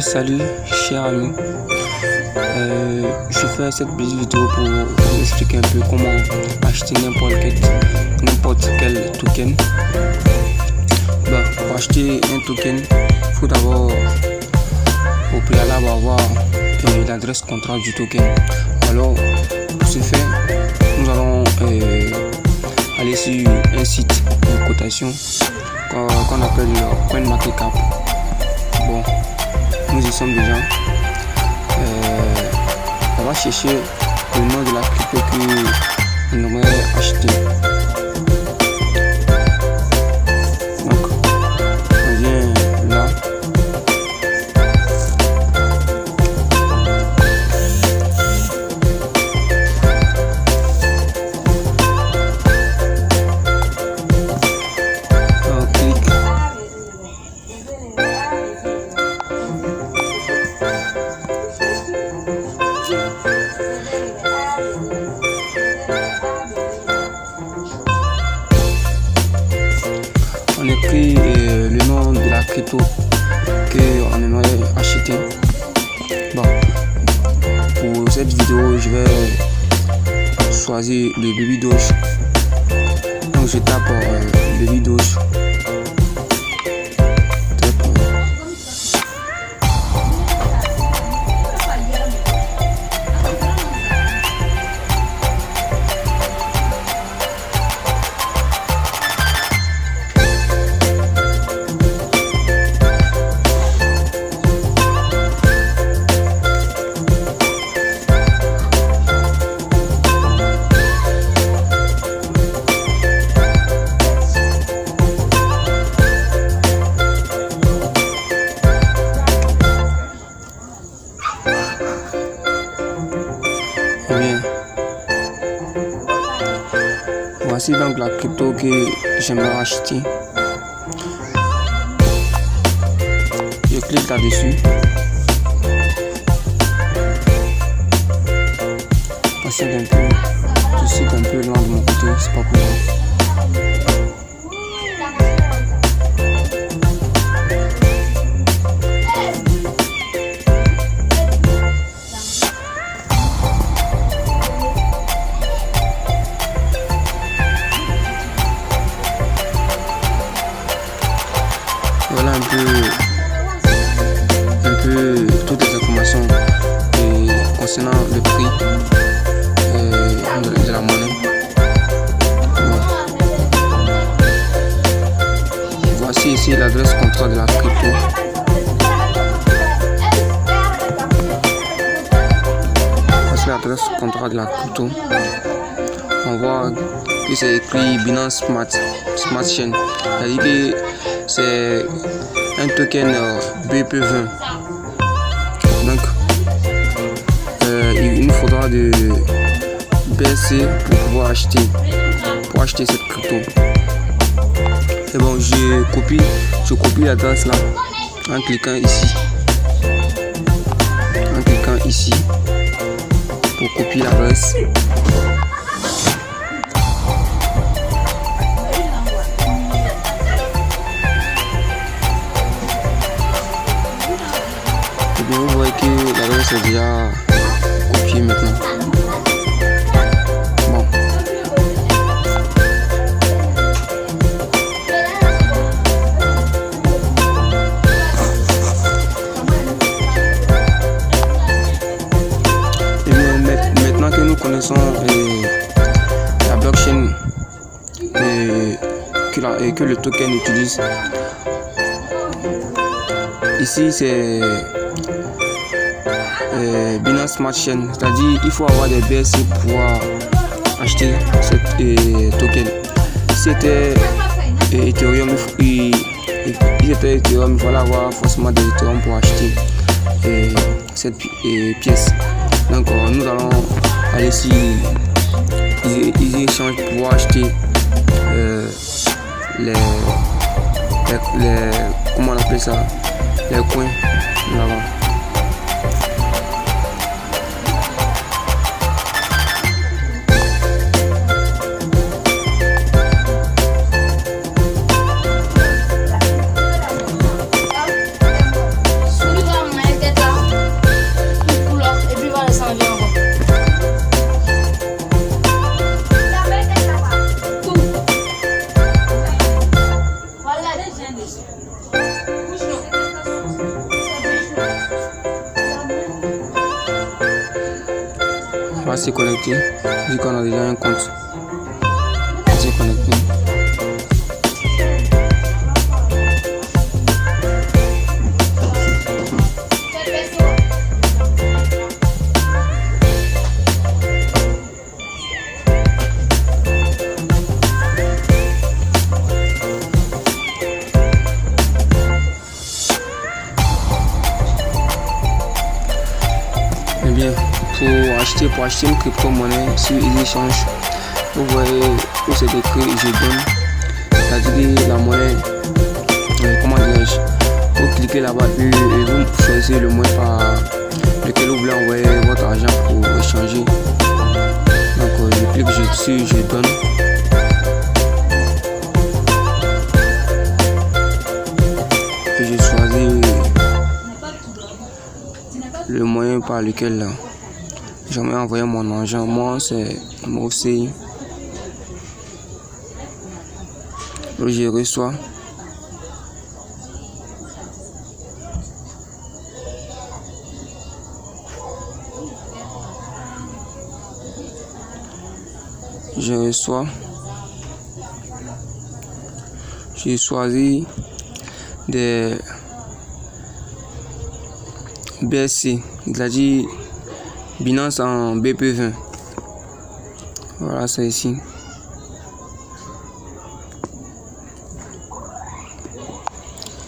Salut, chers amis. Je fais cette petite vidéo pour vous expliquer un peu comment acheter n'importe quel token. Pour acheter un token, il faut d'abord au préalable avoir l'adresse contrat du token. Alors, pour ce faire, nous allons aller sur un site de cotation qu'on appelle CoinMarketCap. Bon, nous y sommes déjà. On va chercher le nom de la crypto que nous aimerait acheter. Donc, on vient là. On clique. On écrit le nom de la crypto qu'on aimerait acheter. Bon, pour cette vidéo, je vais choisir le Baby Doge. Donc je tape Baby Doge. Bien. Voici donc la crypto que j'aimerais acheter. Je clique là-dessus. C'est un peu, je suis un peu loin de mon côté, c'est pas pour moi. Voilà un peu toutes les informations concernant le prix de la monnaie. Voici ici l'adresse contrat de la crypto. Voici l'adresse contrat de la crypto. On voit que c'est écrit Binance Smart Chain. C'est-à-dire que c'est un token BP20. Donc il nous faudra de BSC pour pouvoir acheter cette crypto. C'est bon, je copie l'adresse là en cliquant ici pour copier l'adresse. Vous voyez que l'adresse est déjà copiée maintenant. Bon. Et bien, maintenant que nous connaissons la blockchain que le token utilise, ici c'est Binance Smart Chain, c'est-à-dire il faut avoir des BSC pour pouvoir acheter cette token. Si c'était Ethereum, il fallait avoir forcément des Ethereum pour acheter cette pièce. Donc nous allons aller sur Easy Exchange pour pouvoir acheter les comment on appelle ça, les coins là-bas. On va se connecter vu qu'on a déjà un compte. On va se connecter. Eh bien, pour acheter une crypto-monnaie sur EasyChange, vous voyez où c'est écrit je donne, c'est-à-dire la monnaie, comment dirais-je, vous cliquez là-bas et vous choisissez le moyen par lequel vous voulez envoyer votre argent pour échanger. Donc je clique dessus, je donne. Et je choisis le moyen par lequel j'aimerais envoyer mon argent. Moi c'est Moussi. Je reçois. J'ai choisi des BSC, c'est-à-dire Binance en BP20. Voilà, c'est ici.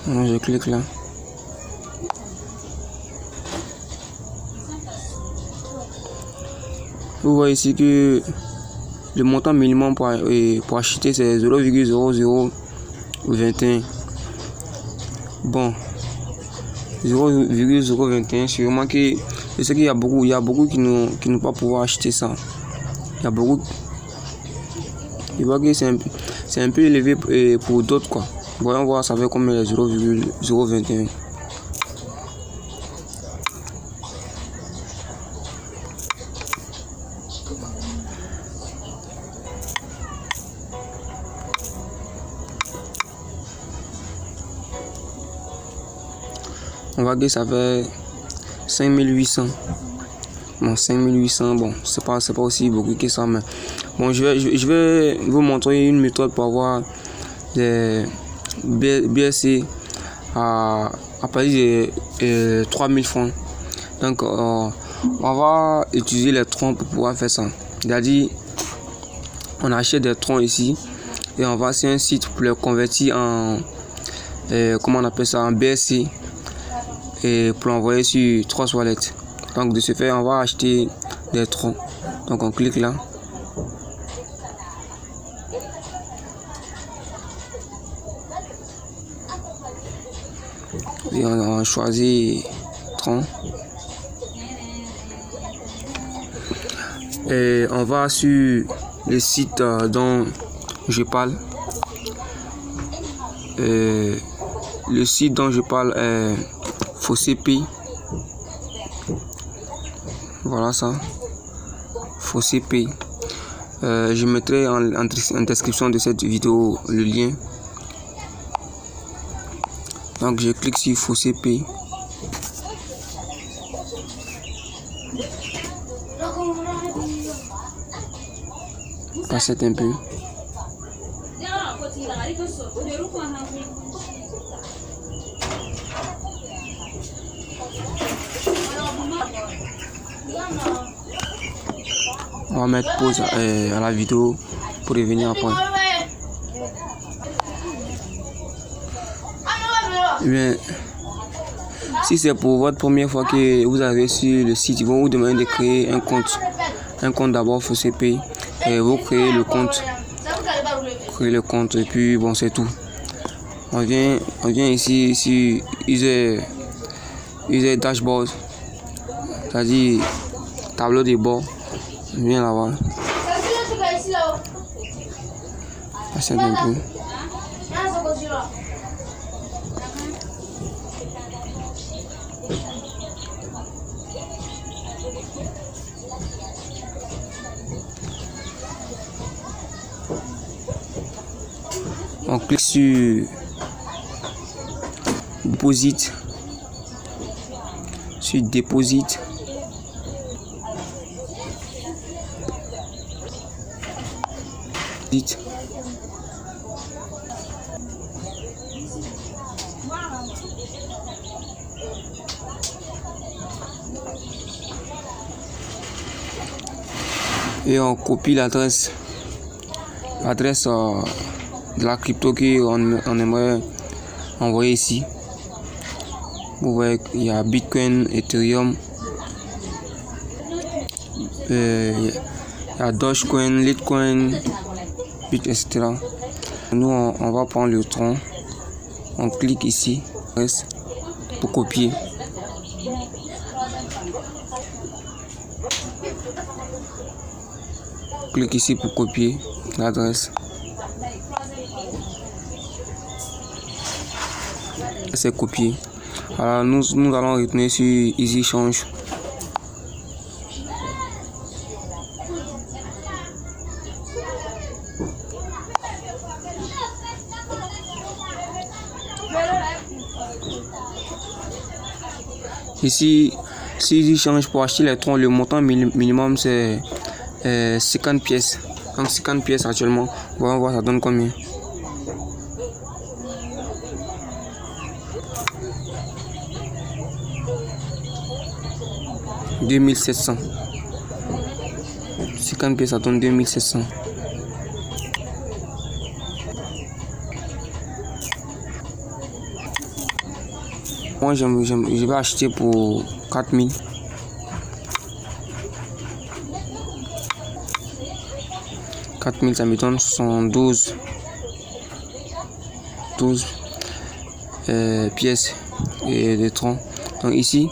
Donc, je clique là. Vous voyez ici que le montant minimum pour acheter c'est 0,0021. Bon, 0,021, sûrement que je sais qu'il y a beaucoup qui ne pas pouvoir acheter ça. Il y a beaucoup. Je vois que c'est un peu élevé pour d'autres quoi. Voyons voir ça fait combien les 0,021. On va dire ça fait 5800. Bon, 5800, bon, c'est pas aussi beaucoup que ça, mais bon, je vais vous montrer une méthode pour avoir des BSC à partir de 3000 francs. Donc, on va utiliser les troncs pour pouvoir faire ça. C'est-à-dire, on achète des troncs ici et on va sur un site pour les convertir en, comment on appelle ça, en BSC. Et pour l'envoyer sur 3 wallets. Donc de ce fait on va acheter des troncs. Donc on clique là. Et on choisit tronc. Et on va sur le site dont je parle. Le site dont je parle est FaucetPay. Voilà ça. FaucetPay. Je mettrai en description de cette vidéo le lien. Donc je clique sur FaucetPay. Passez un peu. On va mettre pause à la vidéo pour revenir après. Eh bien, si c'est pour votre première fois que vous avez sur le site, ils vont vous demander de créer un compte. Un compte d'abord FaucetPay. Et vous créez le compte. Et puis bon, c'est tout. On vient ici sur user dashboard. C'est-à-dire tableau de bord. Viens là-bas. Patiente un peu. On clique sur deposit, sur deposit, et on copie l'adresse de la crypto qu'on aimerait envoyer ici. Vous voyez qu'il y a Bitcoin, Ethereum, il y a Dogecoin, Litecoin, etc. Nous on va prendre le tronc, on clique ici pour copier. Clique ici pour copier l'adresse. C'est copié. Alors nous allons retourner sur Easy Change. Ici, si Easy Change, pour acheter les troncs, le montant minimum c'est 50 pièces. Donc 50 pièces actuellement. On va voir ça donne combien. « 2700. 50 pièces, ça donne 2700. Moi, je vais acheter pour 4000. 4000, ça me donne 112 pièces et des troncs. Donc ici,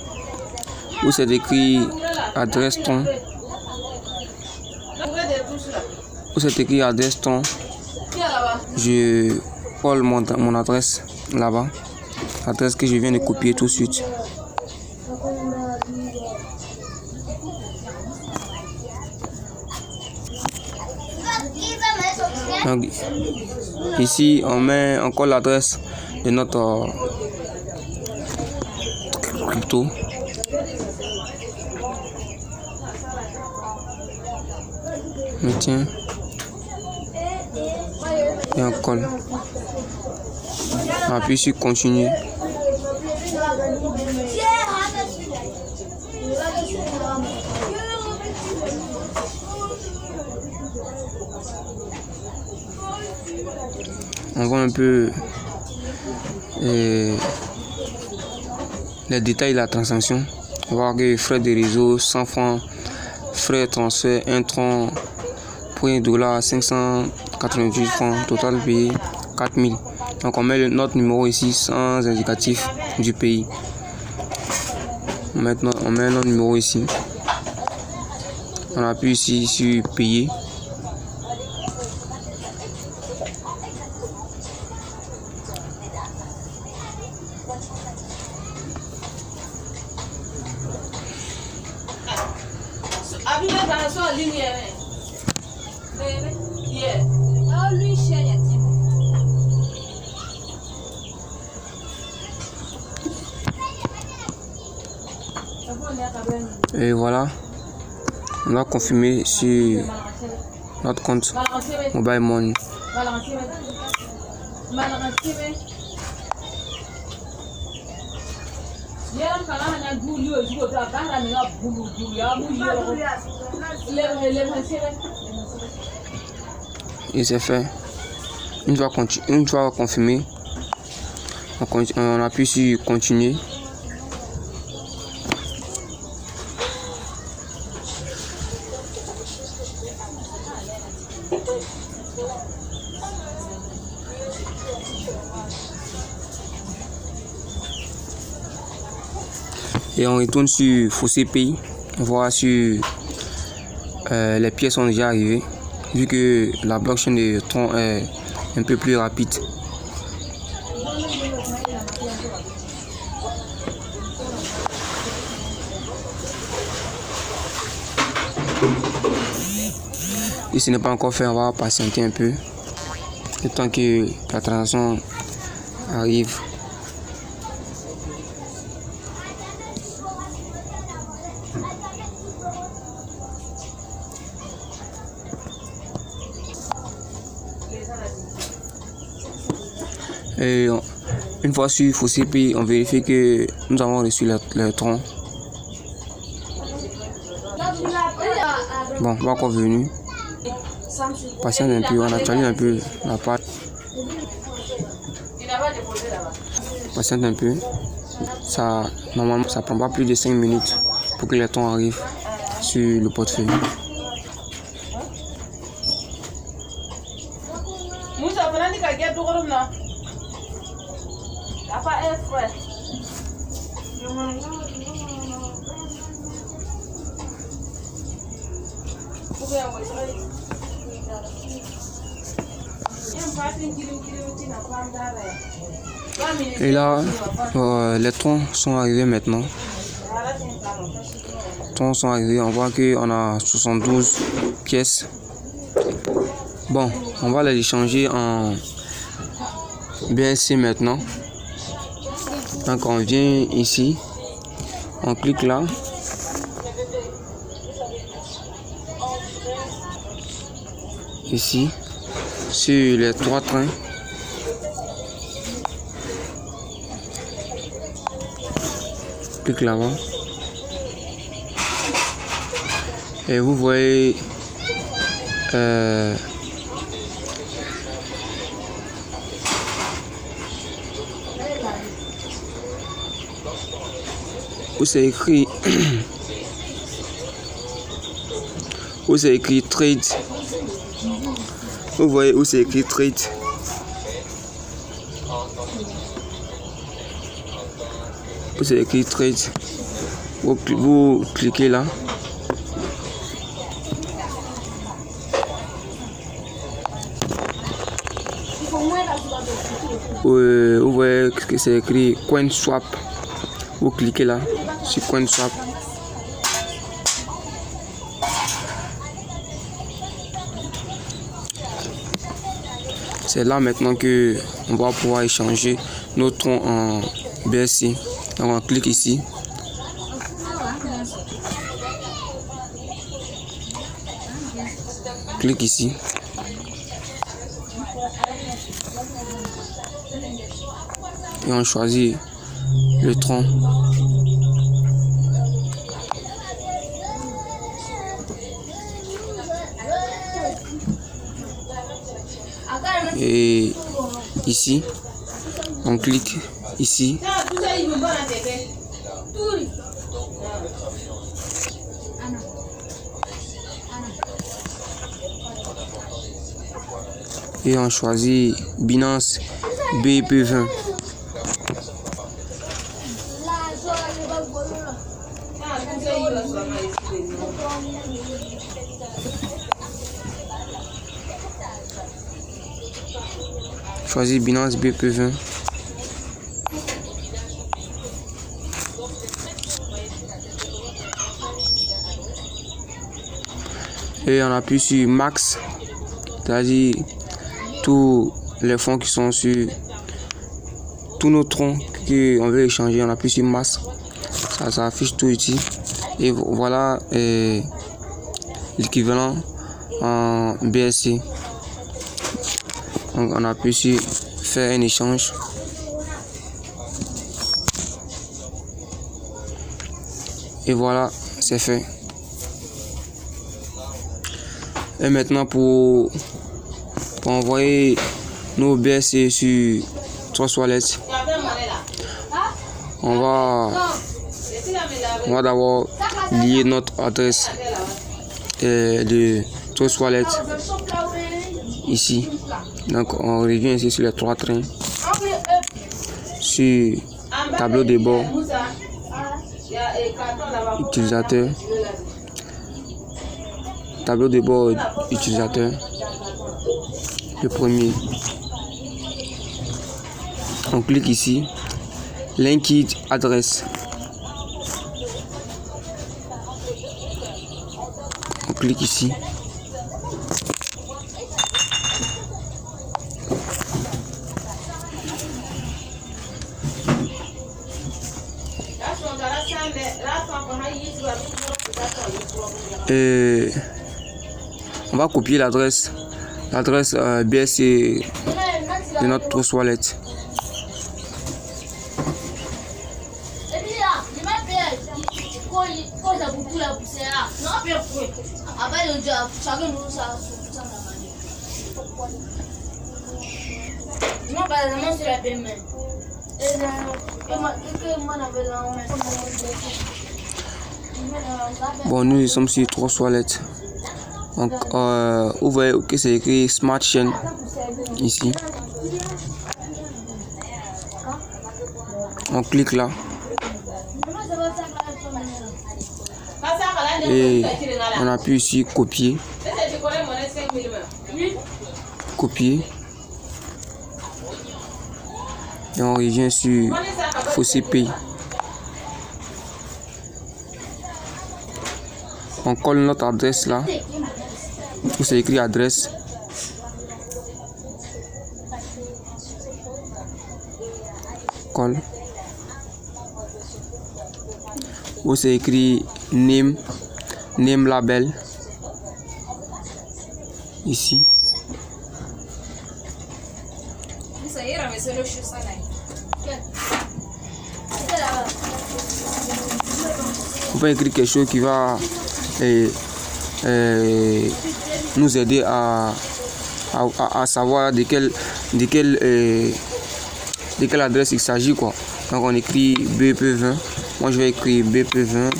où c'est écrit adresse tronc, je colle mon adresse là-bas, l'adresse que je viens de copier tout de suite. Donc, ici on colle l'adresse de notre crypto. Tiens, et on colle. On appuie sur continuer. On voit un peu les détails de la transaction. On voit que frais de réseau 100 francs, frais de transfert 1 tronc pour $1, 588 francs, total payé 4000. Donc on met notre numéro ici sans indicatif du pays. Maintenant on met notre numéro ici. On appuie ici sur payer. Et voilà, on va confirmer sur notre compte Mobile Money. Et c'est fait. Une fois confirmé, on appuie sur continuer. Et on retourne sur Fossé Pays. On voit sur les pièces sont déjà arrivées, vu que la blockchain de Tron est un peu plus rapide. Et ce n'est pas encore fait, on va patienter un peu le temps que la transaction arrive. Et une fois sur FOCP, on vérifie que nous avons reçu le tronc. Bon, voilà qu'on est venu. Patiente un peu, on actualise un peu la pâte. Patiente un peu. Ça, normalement, ça prend pas plus de 5 minutes pour que le tronc arrive sur le portefeuille. Et là, les troncs sont arrivés maintenant. Les troncs sont arrivés, on voit qu'on a 72 pièces. Bon, on va les changer en BSC maintenant. Donc on vient ici, on clique là. Ici, sur les 3 trains. Clique là-bas. Et vous voyez où c'est écrit où c'est écrit trade. Vous voyez où c'est écrit trade. Où c'est écrit trade. Vous cliquez là. Vous voyez que c'est écrit coin swap. Vous cliquez là sur coin swap. C'est là maintenant que on va pouvoir échanger nos troncs en BSC. Donc on clique ici. Clique ici. Et on choisit le tronc. Et ici, on clique ici. Et on choisit Binance BIP20. Choisis Binance BIP20. Et on appuie sur Max, c'est-à-dire tous les fonds qui sont sur tous nos troncs qu'on veut échanger. On appuie sur Max, ça affiche tout ici. Et voilà l'équivalent en BSC. Donc on appuie sur faire un échange. Et voilà, c'est fait. Et maintenant pour envoyer nos BSC sur Trust Wallet, on va d'abord lier notre adresse de Trust Wallet ici. Donc on revient ici sur les 3 trains, sur tableau de bord, utilisateur, tableau de bord utilisateur, le premier. On clique ici, linked adresse. On clique ici. Et on va copier l'adresse BSC de notre Trust Wallet. Bon, nous sommes sur 3 toilettes. Donc, vous voyez que c'est écrit Smart Chain ici. On clique là. Et on appuie ici copier. Copier. Et on revient sur Fossé Pay. On colle notre adresse là. Où c'est écrit adresse. Colle. Où c'est écrit name label. Ici. On peut écrire quelque chose qui va nous aider à savoir de quelle adresse il s'agit, quoi. Donc on écrit BP20. Moi je vais écrire BP20.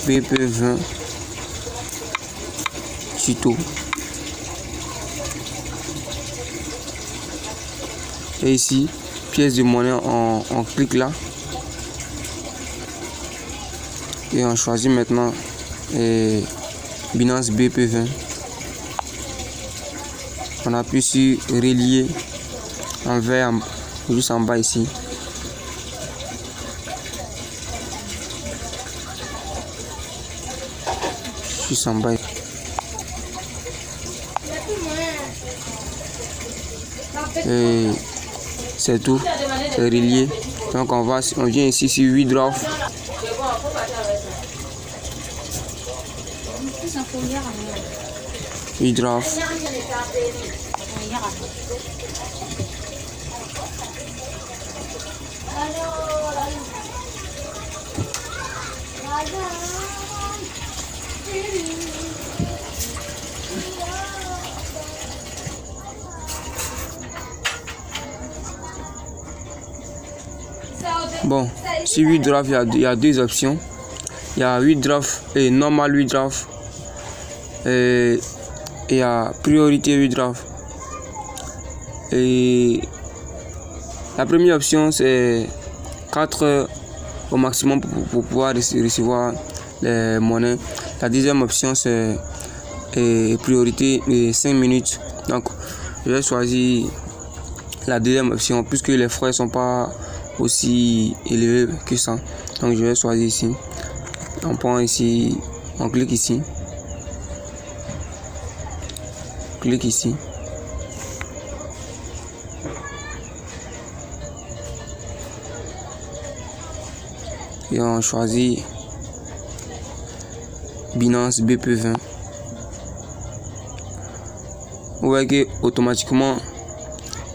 BP20 tuto. Et ici, pièce de monnaie, on clique là. Et on choisit maintenant Binance BP20. On appuie sur relier en vert juste en bas ici. Juste en bas. Et c'est tout, c'est relié. Donc on vient ici sur WeDraw. WeDraw. Bon, sur WeDraw, il y a deux options. Il y a WeDraw et normal WeDraw. Et il y a priorité WeDraw. Et la première option, c'est 4 heures au maximum pour pouvoir recevoir les monnaies. La deuxième option, c'est priorité 5 minutes. Donc, je vais choisir la deuxième option puisque les frais ne sont pas aussi élevés que ça. Donc, je vais choisir ici. On prend ici, on clique ici. Clique ici. Et on choisit Binance BP20. Vous voyez que automatiquement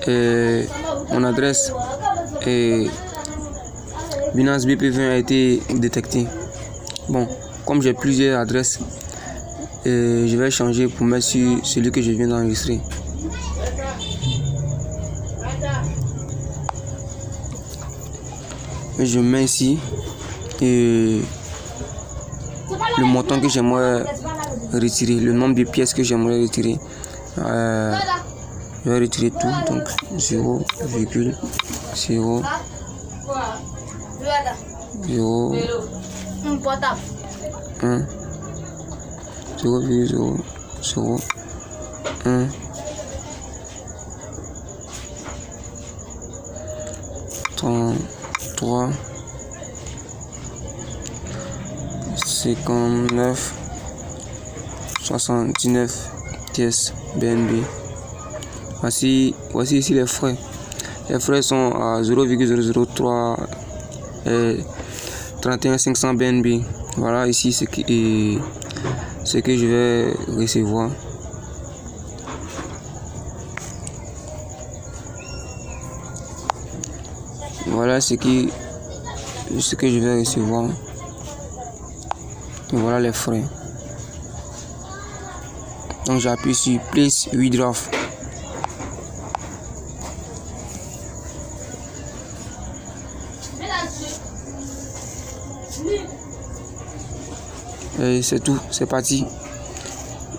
mon adresse Binance BP20 a été détectée. Bon, comme j'ai plusieurs adresses, je vais changer pour mettre sur celui que je viens d'enregistrer. Je mets ici le montant que j'aimerais retirer, le nombre de pièces que j'aimerais retirer. Je vais retirer tout, donc 0,0 0,0 1 0,001 33 59 79 pièces BNB. Voici ici les frais. Les frais sont à 0,003 31 500 BNB. Voilà ici ce que je vais recevoir. Voilà ce que je vais recevoir. Et voilà les frais. Donc j'appuie sur Place Withdraw. Et c'est tout, c'est parti.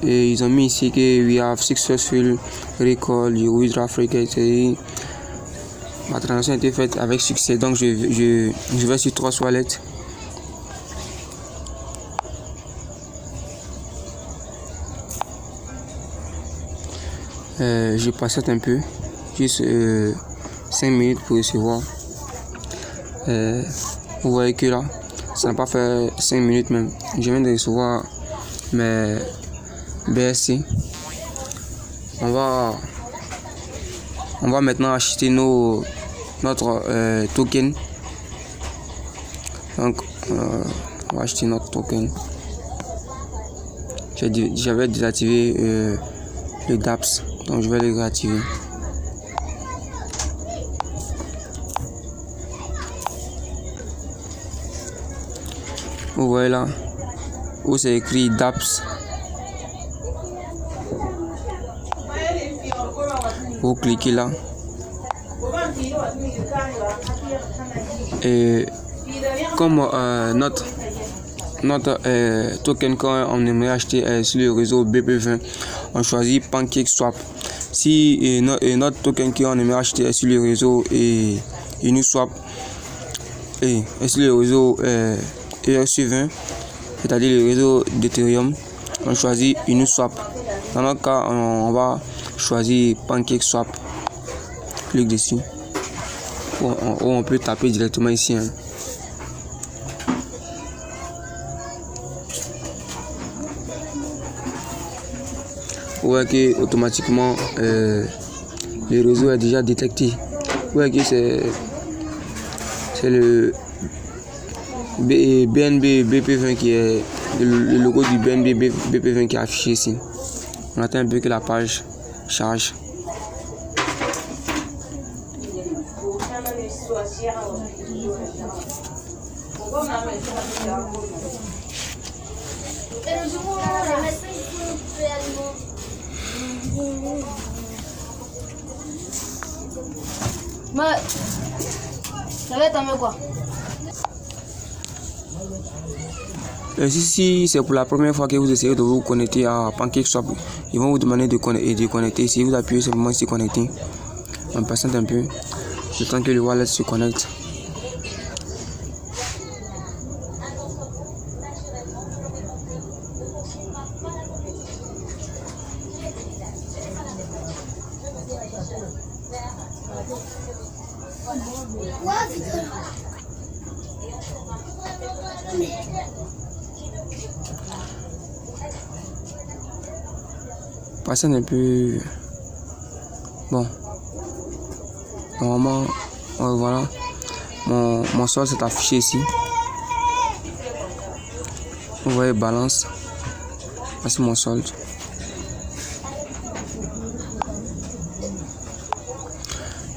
Et ils ont mis ici que we have successful recall your withdraw request. Ma transaction a été faite avec succès, donc je vais sur Trust Wallet. Je patiente un peu, juste 5 minutes pour recevoir. Vous voyez que là, ça n'a pas fait 5 minutes même. Je viens de recevoir mes BSC. On va maintenant acheter notre token. Donc on va acheter notre token. J'avais désactivé le DApps, donc je vais le réactiver. Vous voyez là où c'est écrit DApps. Vous cliquez là et comme notre token quand on aimerait acheter sur le réseau BP20, on choisit PancakeSwap. Si notre token qu'on aimerait acheter sur le réseau et Uniswap et sur le réseau ERC20, c'est-à-dire le réseau d'Ethereum, on choisit Uniswap. Dans notre cas, on va choisir PancakeSwap. Clique dessus. On peut taper directement ici. Vous voyez que automatiquement le réseau est déjà détecté. Vous voyez que c'est le BNB BP20 qui est le logo du BNB BP20 qui est affiché ici. On attend un peu que la page charge. Mais ça va être quoi? Si c'est pour la première fois que vous essayez de vous connecter à PancakeSwap, ils vont vous demander de connecter. Si vous appuyez simplement ici connecter, on patiente un peu, le temps que le wallet se connecte. Patiente un peu. Bon, normalement, voilà, mon solde s'est affiché ici. Vous voyez balance. Voici mon solde.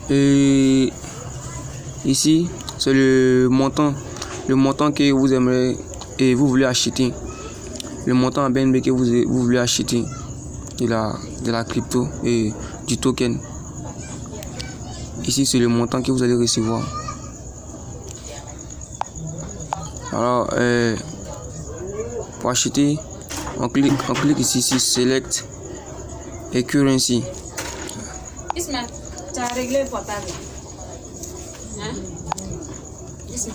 Et ici, c'est le montant que vous aimeriez et vous voulez acheter. Le montant en BNB que vous voulez acheter de la crypto et du token. Ici, c'est le montant que vous allez recevoir. Alors, pour acheter, on clique ici sur Select et Currency. Isma, tu as réglé le portable. Hein? Isma.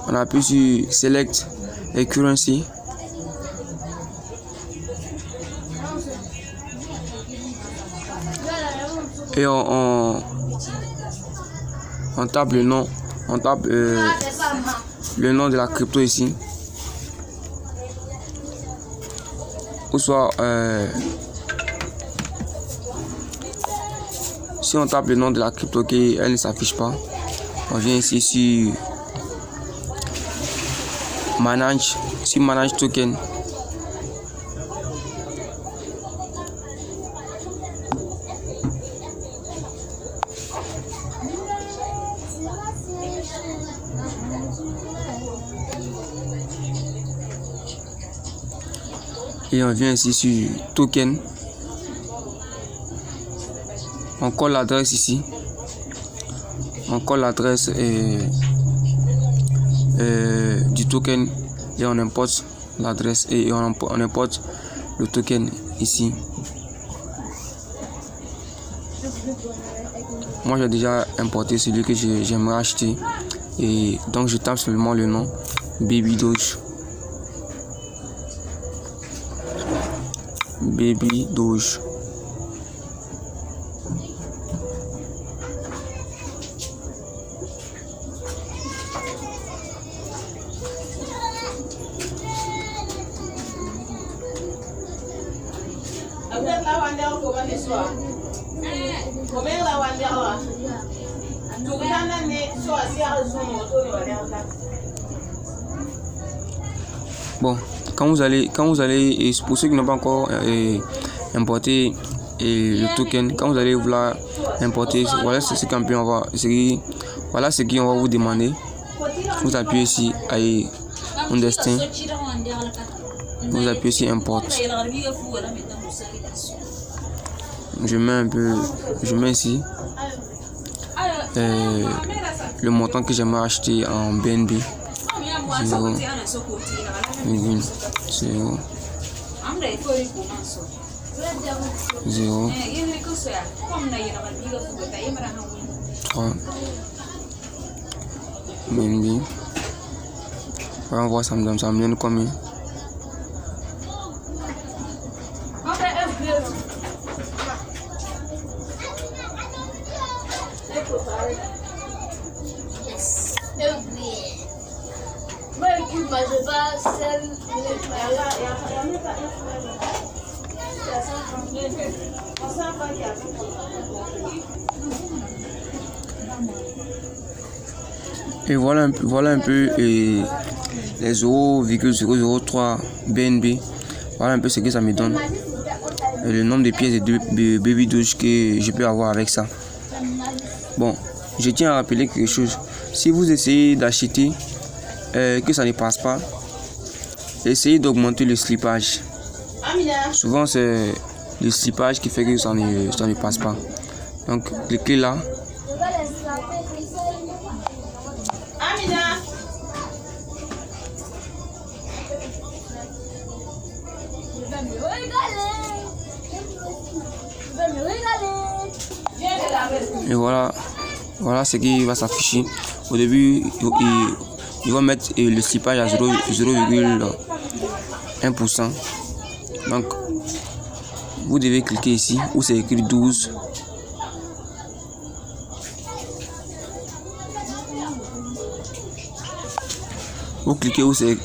On appuie sur Select et Currency. Et on tape le nom, le nom de la crypto ici. Ou soit si on tape le nom de la crypto qu'elle ne s'affiche pas, on vient ici sur Manage Token. Et on vient ici sur token. On colle l'adresse ici. On colle l'adresse du token et on importe l'adresse et on importe le token ici. Moi j'ai déjà importé celui que j'aimerais acheter et donc je tape seulement le nom Baby Doge. Baby Doge. Bon, quand vous allez, et pour ceux qui n'ont pas encore importé le token, quand vous allez vouloir importer, voilà ce qu'on peut avoir, voilà ce qu'on va vous demander. Vous appuyez ici à un destin, vous appuyez ici import. Je mets ici le montant que j'aimerais acheter en BNB. 0. BNB. On va voir ça me donne combien. Et voilà un peu les 0,003 BNB. Voilà un peu ce que ça me donne. Et le nombre de pièces de Baby Doge que je peux avoir avec ça. Bon, je tiens à rappeler quelque chose. Si vous essayez d'acheter que ça ne passe pas, essayez d'augmenter le slippage. Souvent c'est le slippage qui fait que ça ne passe pas. Donc cliquez là. Et voilà ce qui va s'afficher. Au début, il va mettre le slippage à 0,1%. Donc, vous devez cliquer ici où c'est écrit 12. Vous cliquez où c'est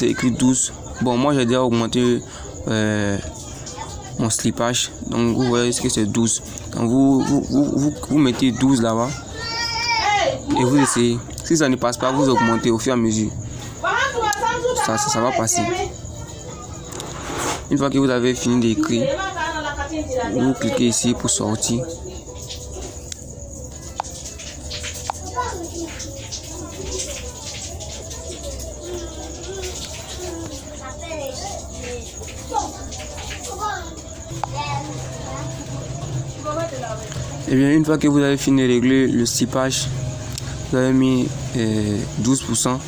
écrit 12. Bon, moi j'ai déjà augmenté mon slippage. Donc, vous voyez ce que c'est 12. Donc, vous mettez 12 là-bas. Et vous essayez. Si ça ne passe pas, vous augmentez au fur et à mesure. Ça va passer. Une fois que vous avez fini d'écrire, vous cliquez ici pour sortir. Et bien, une fois que vous avez fini de régler le slippage, vous avez mis 12%.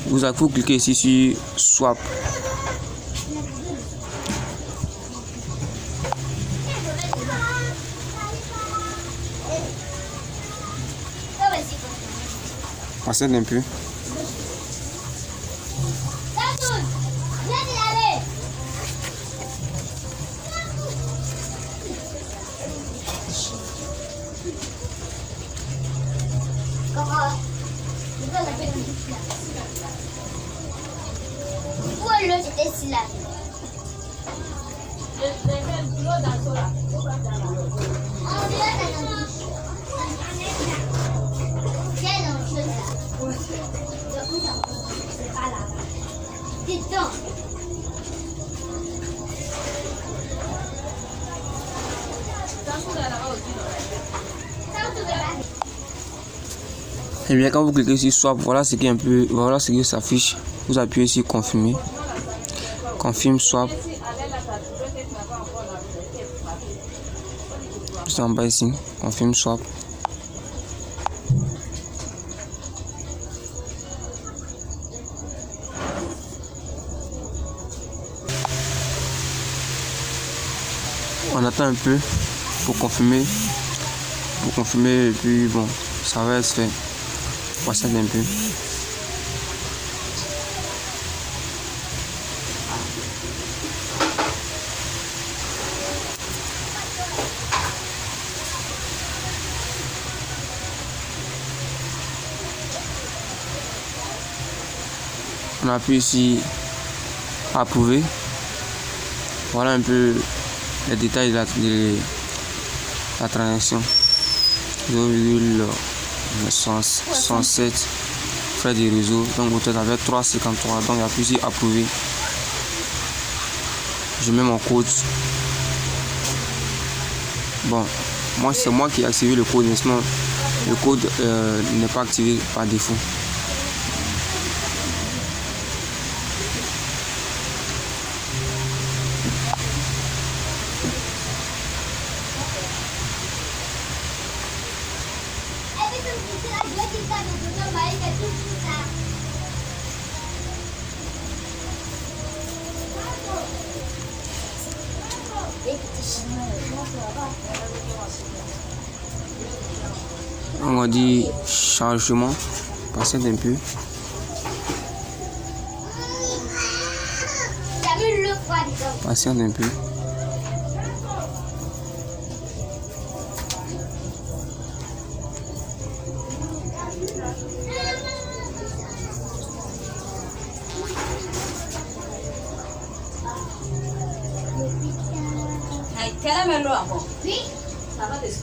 Vous cliquez ici sur Swap. Passez un peu. Et bien quand vous cliquez sur Swap, voilà ce qui s'affiche. Vous appuyez sur confirmer. Confirme Swap. juste en bas ici, confirme swap. On attend un peu pour confirmer et puis bon, ça va se faire. On patiente un peu. On appuie ici approuver. Voilà un peu les détails de la transaction. 0,107 frais de réseau. Donc au total avec 3,53. Donc j'appuie ici approuver. Je mets mon code. Bon, moi c'est moi qui ai activé le code, mais le code n'est pas activé par défaut. On va dire chargement, patiente un peu. Patiente un peu. Oui. Ça va dessus.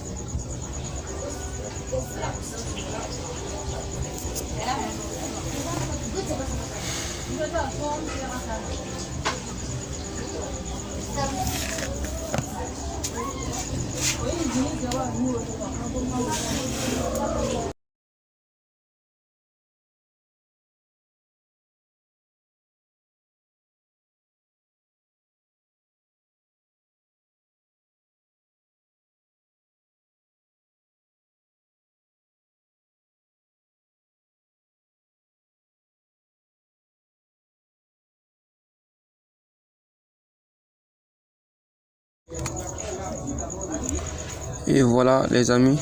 Et voilà les amis,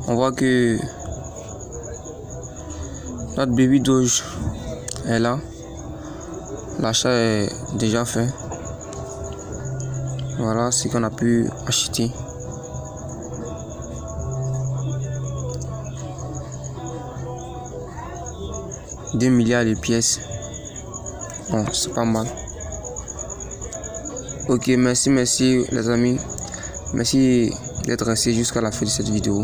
on voit que notre baby Doge est là. L'achat est déjà fait. Voilà ce qu'on a pu acheter. « 2 milliards de pièces. » Bon, c'est pas mal. Ok, merci les amis. Merci d'être resté jusqu'à la fin de cette vidéo.